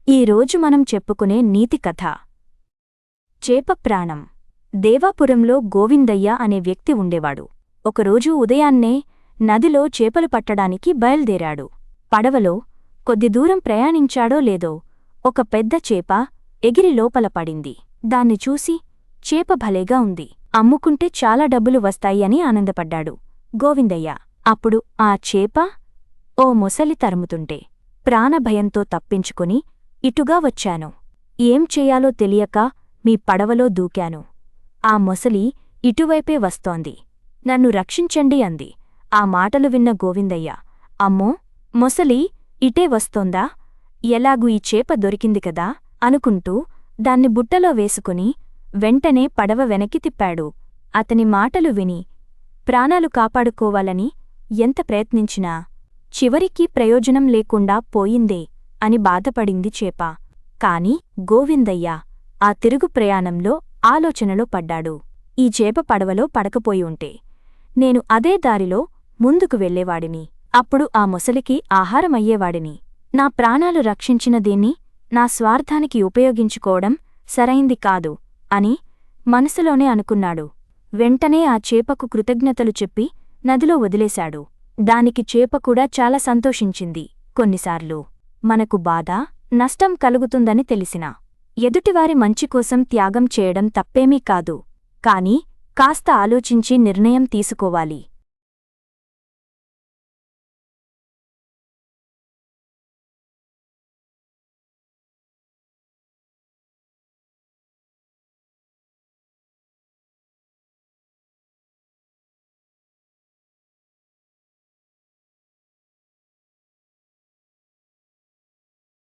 ఈరోజు మనం చెప్పుకునే నీతి కథ చేప ప్రాణం. దేవాపురంలో గోవిందయ్య అనే వ్యక్తి ఉండేవాడు. ఒకరోజు ఉదయాన్నే నదిలో చేపలు పట్టడానికి బయల్దేరాడు. పడవలో కొద్ది దూరం ప్రయాణించాడో లేదో ఒక పెద్ద చేప ఎగిరి లోపల పడింది. దాన్ని చూసి చేప భలేగా ఉంది, అమ్ముకుంటే చాలా డబ్బులు వస్తాయి అని ఆనందపడ్డాడు గోవిందయ్య. అప్పుడు ఆ చేప ఓ మొసలి తరుముతుంటే ప్రాణభయంతో తప్పించుకుని ఇటుగా వచ్చాను. ఏం చెయ్యాలో తెలియక మీ పడవలో దూకాను. ఆ మొసలి ఇటువైపే వస్తోంది, నన్ను రక్షించండి అంది. ఆ మాటలు విన్న గోవిందయ్య, అమ్మో, మొసలి ఇటే వస్తోందా? ఎలాగూ ఈ చేప దొరికింది కదా అనుకుంటూ దాన్ని బుట్టలో వేసుకుని వెంటనే పడవ వెనక్కి తిప్పాడు. అతని మాటలు విని ప్రాణాలు కాపాడుకోవాలని ఎంత ప్రయత్నించినా చివరికి ప్రయోజనం లేకుండా పోయిందే అని బాధపడింది చేప. కాని గోవిందయ్య ఆ తిరుగు ప్రయాణంలో ఆలోచనలో పడ్డాడు. ఈ చేప పడవలో పడకపోయి ఉంటే నేను అదే దారిలో ముందుకు వెళ్లేవాడిని. అప్పుడు ఆ మొసలికి ఆహారమయ్యేవాడిని. నా ప్రాణాలు రక్షించిన దీన్ని నా స్వార్థానికి ఉపయోగించుకోవడం సరైంది కాదు అని మనసులోనే అనుకున్నాడు. వెంటనే ఆ చేపకు కృతజ్ఞతలు చెప్పి నదిలో వదిలేశాడు. దానికి చేప కూడా చాలా సంతోషించింది. కొన్నిసార్లు మనకు బాధ, నష్టం కలుగుతుందని తెలిసినా ఎదుటివారి మంచికోసం త్యాగం చేయడం తప్పేమీ కాదు. కాని కాస్త ఆలోచించి నిర్ణయం తీసుకోవాలి.